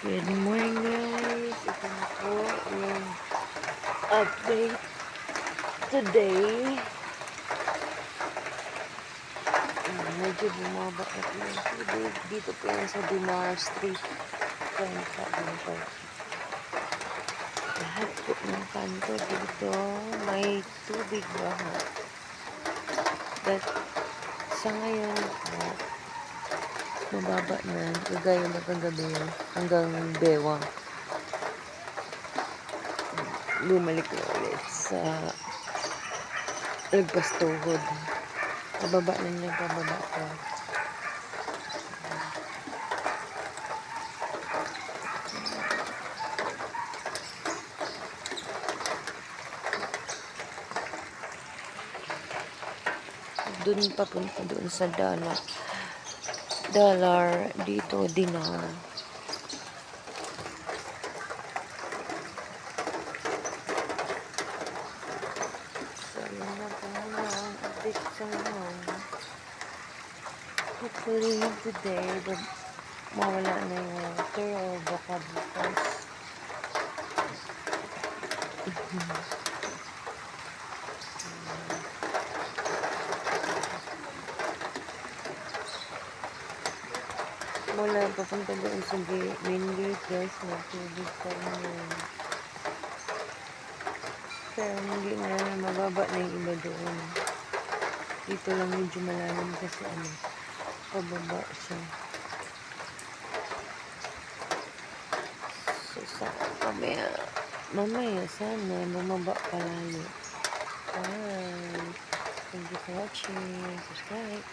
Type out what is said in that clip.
Good morning guys! Ito na po yung update today. Medyo bumaba na po yung tubig. Dito po yan sa Dinar Street. Kanka dito. Lahat po ng kanto dito may tubig baha. But sa ngayon po, mababa na. Kagaya na kagabi hanggang bewang. Bumalik na ulit sa Lagpastuhod. Pababa na niya, pababa ko. Doon papunta doon sa dollar dito dinar. So yun na po muna ang update sa ngayon. Hopefully today mawala na yung water or baka bukas. Wala papunta doon sa main gate guys, matubig pa rin. Pero hindi na mababa na yung iba doon. Dito lang medyo malalim kasi pababa siya. So mamaya sana bumaba pa lalo. Bye! Thank you for watching. Subscribe.